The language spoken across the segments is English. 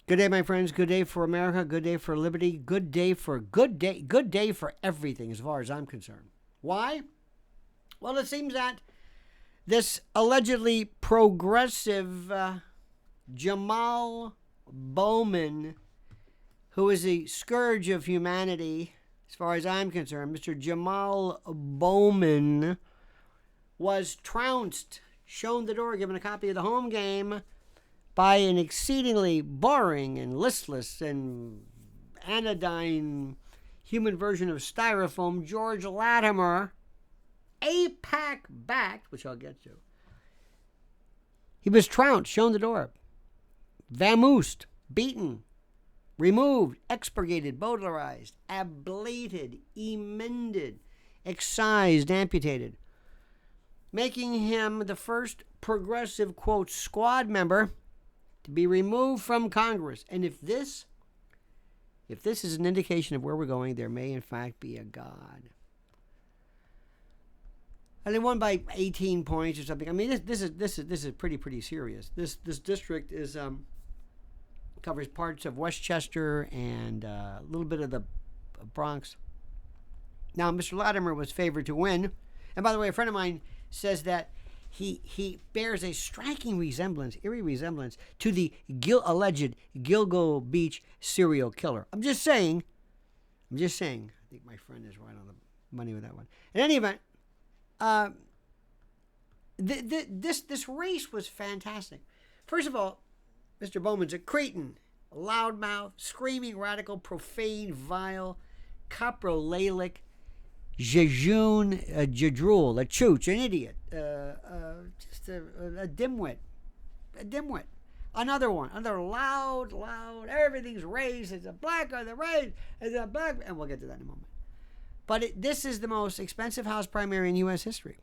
Good day, my friends. Good day for America. Good day for liberty. Good day for everything as far as I'm concerned. Why? Well, it seems that this allegedly progressive Jamaal Bowman, who is a scourge of humanity, as far as I'm concerned, Mr. Jamaal Bowman was trounced, shown the door, given a copy of the home game by an exceedingly boring and listless and anodyne human version of styrofoam, George Latimer, AIPAC-Backed, which I'll get to. He was trounced, shown the door, vamoosed, beaten, removed, expurgated, bowdlerized, ablated, emended, excised, amputated, making him the first progressive, quote, squad member to be removed from Congress. And if this is an indication of where we're going, there may in fact be a God. And they won by 18 points or something. I mean, this is pretty serious. This district is covers parts of Westchester and a little bit of the Bronx. Now, Mr. Latimer was favored to win. And by the way, a friend of mine says that he bears a striking resemblance, eerie resemblance, to the alleged Gilgo Beach serial killer. I'm just saying. I think my friend is right on the money with that one. In any event, this race was fantastic. First of all, Mr. Bowman's a cretin, a loudmouth, screaming, radical, profane, vile, coprolalic, jejune, jadrul, a chooch, an idiot, just a dimwit, Another loud, everything's raised. It's a black or the race. It's a black, and we'll get to that in a moment. But this is the most expensive House primary in U.S. history,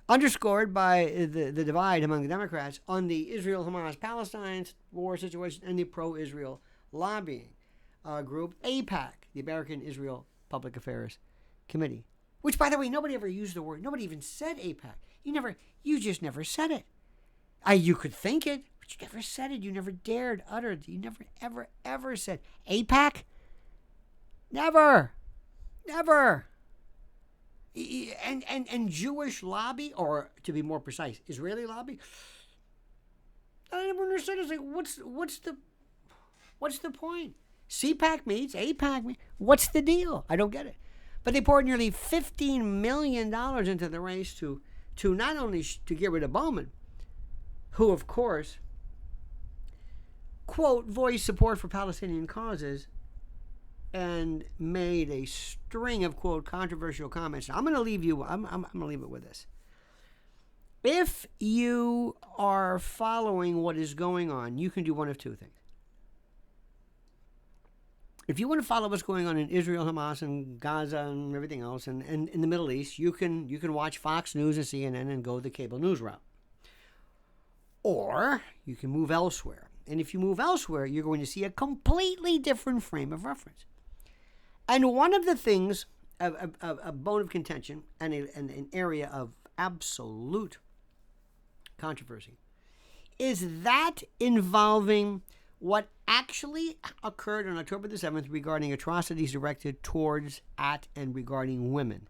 underscored by the divide among the Democrats on the Israel-Hamas Palestine war situation and the pro-Israel lobbying group, AIPAC, the American Israel Public Affairs Committee, which, by the way, nobody ever used the word. Nobody even said AIPAC. You just never said it. You could think it, but you never said it. You never dared utter it. You never, ever said AIPAC. Never. And Jewish lobby, or to be more precise, Israeli lobby. I never understood. It's like, what's the point? CPAC meets, AIPAC meets. What's the deal? I don't get it. But they poured nearly $15 million into the race to not only to get rid of Bowman, who, of course, quote, voiced support for Palestinian causes and made a string of, quote, controversial comments. Now, I'm going to leave you, I'm going to leave it with this. If you are following what is going on, you can do one of two things. If you want to follow what's going on in Israel, Hamas, and Gaza, and everything else, and in the Middle East, you can watch Fox News and CNN and go the cable news route. Or you can move elsewhere. And if you move elsewhere, you're going to see a completely different frame of reference. And one of the things, a bone of contention and an area of absolute controversy, is that involving what actually occurred on October the 7th regarding atrocities directed towards, at, and regarding women.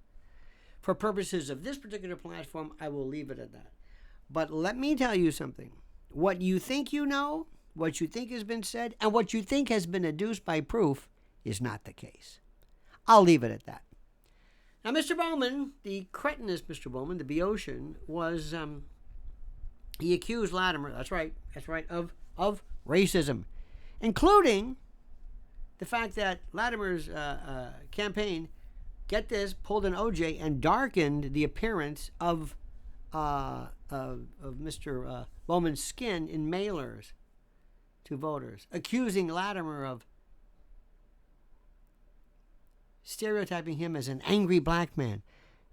For purposes of this particular platform, I will leave it at that. But let me tell you something. What you think you know, what you think has been said, and what you think has been adduced by proof is not the case. I'll leave it at that. Now, Mr. Bowman, the cretinous Mr. Bowman, the Boeotian, was, he accused Latimer, that's right, of racism, including the fact that Latimer's campaign, get this, pulled an OJ and darkened the appearance of Mr. Bowman's skin in mailers to voters, accusing Latimer of stereotyping him as an angry black man,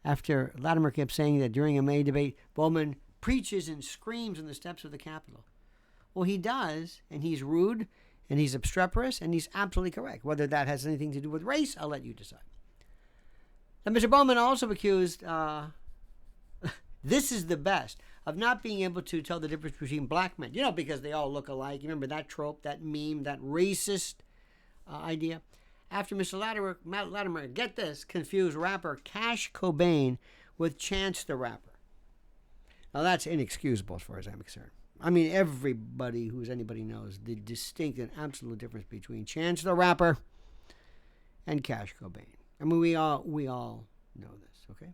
after Latimer kept saying that during a May debate, Bowman preaches and screams on the steps of the Capitol. Well, he does, and he's rude, and he's obstreperous, and he's absolutely correct. Whether that has anything to do with race, I'll let you decide. And Mr. Bowman also accused, this is the best, of not being able to tell the difference between black men. Because they all look alike. You remember that trope, that meme, that racist idea? After Mr. Latimer, get this, confused rapper Cash Cobain with Chance the Rapper. Now, that's inexcusable as far as I'm concerned. I mean, everybody who's anybody knows the distinct and absolute difference between Chance the Rapper and Cash Cobain. I mean, we all know this, okay?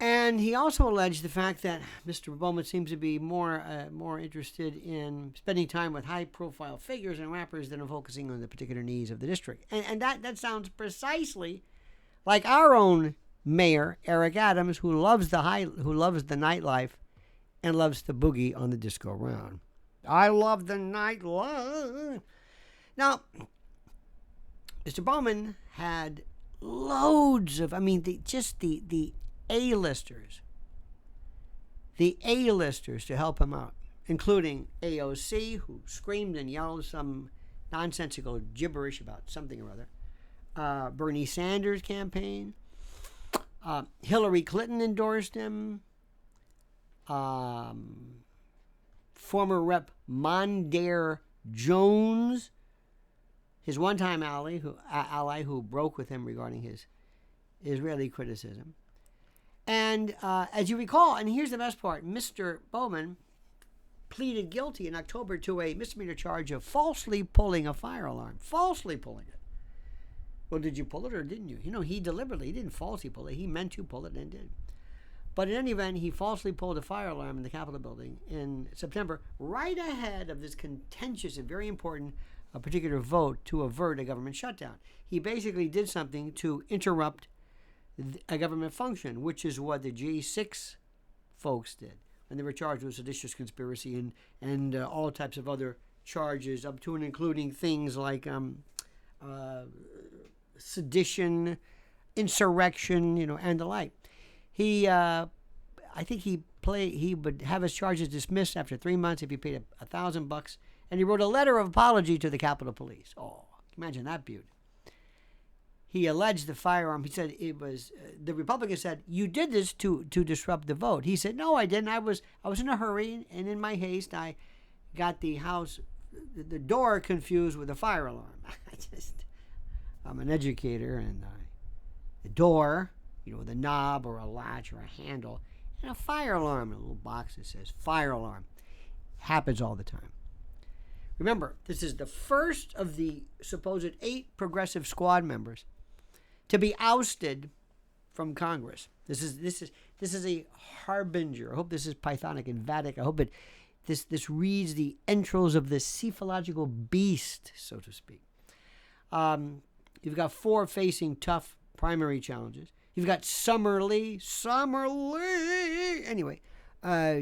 And he also alleged the fact that Mr. Bowman seems to be more interested in spending time with high-profile figures and rappers than in focusing on the particular needs of the district. And that sounds precisely like our own mayor, Eric Adams, who loves the nightlife and loves to boogie on the disco round. I love the nightlife. Now, Mr. Bowman had loads of, the A-listers. The A-listers to help him out, including AOC, who screamed and yelled some nonsensical gibberish about something or other. Bernie Sanders' campaign. Hillary Clinton endorsed him. Former Rep. Mondaire Jones, his one-time ally who broke with him regarding his Israeli criticism. And as you recall, and here's the best part, Mr. Bowman pleaded guilty in October to a misdemeanor charge of falsely pulling a fire alarm. Falsely pulling it. Well, did you pull it or didn't you? He didn't falsely pull it. He meant to pull it and did. But in any event, he falsely pulled a fire alarm in the Capitol building in September, right ahead of this contentious and very important particular vote to avert a government shutdown. He basically did something to interrupt a government function, which is what the G6 folks did when they were charged with seditious conspiracy and all types of other charges, up to and including things like sedition, insurrection, and the like. I think he would have his charges dismissed after 3 months if he paid $1,000, and he wrote a letter of apology to the Capitol Police. Oh, imagine that beauty. He alleged the firearm. He said it was the Republicans said you did this to disrupt the vote. He said no, I didn't. I was in a hurry, and in my haste, I got the door confused with a fire alarm. I'm an educator, and the door, with a knob or a latch or a handle, and a fire alarm in a little box that says fire alarm. Happens all the time. Remember, this is the first of the supposed 8 progressive squad members to be ousted from Congress. This is a harbinger. I hope this is Pythonic and Vedic. I hope this reads the entrails of the cephalogical beast, so to speak. You've got 4 facing tough primary challenges. You've got Summer Lee. Anyway,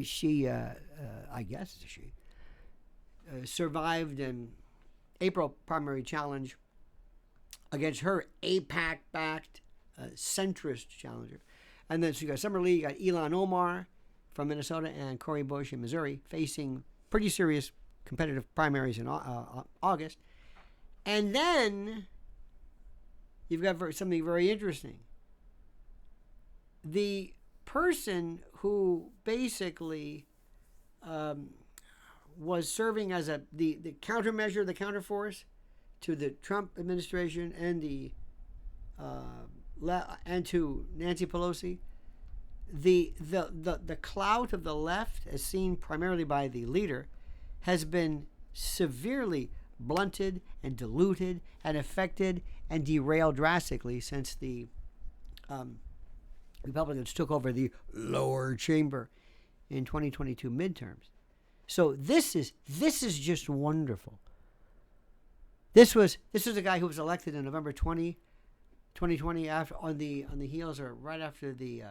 she, I guess she, survived an April primary challenge against her AIPAC-Backed centrist challenger. And then so you got Summer Lee, you got Ilhan Omar from Minnesota, and Cori Bush in Missouri, facing pretty serious competitive primaries in August. And then you've got something very interesting. The person who basically was serving as the countermeasure, the counterforce to the Trump administration and and to Nancy Pelosi, the clout of the left, as seen primarily by the leader, has been severely blunted and diluted and affected and derailed drastically since the Republicans took over the lower chamber in 2022 midterms. So this is just wonderful. This was a guy who was elected in November 2020 after on the heels or right after the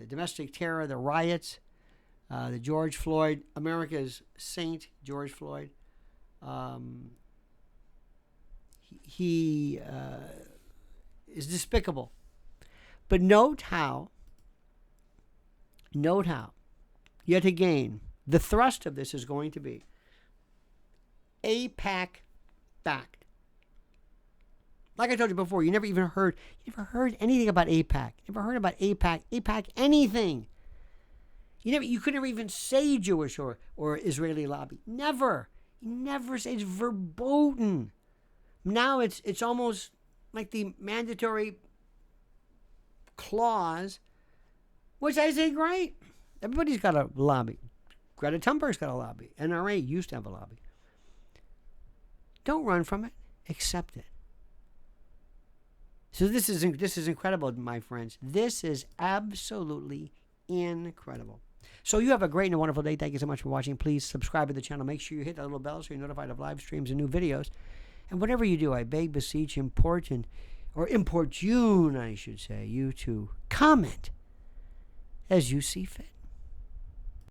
domestic terror, the riots, the George Floyd, America's saint George Floyd. He is despicable. But note how, yet again, the thrust of this is going to be AIPAC-Backed. Like I told you before, you never heard anything about AIPAC. You never heard about AIPAC, anything. You could never even say Jewish or Israeli lobby. Never. You never say. It's verboten. Now it's almost like the mandatory clause, which I say, great. Everybody's got a lobby. Greta Thunberg's got a lobby. NRA used to have a lobby. Don't run from it. Accept it. So this is incredible, my friends. This is absolutely incredible. So you have a great and a wonderful day. Thank you so much for watching. Please subscribe to the channel. Make sure you hit that little bell so you're notified of live streams and new videos. And whatever you do, I beg, beseech, importune, I should say, you to comment as you see fit.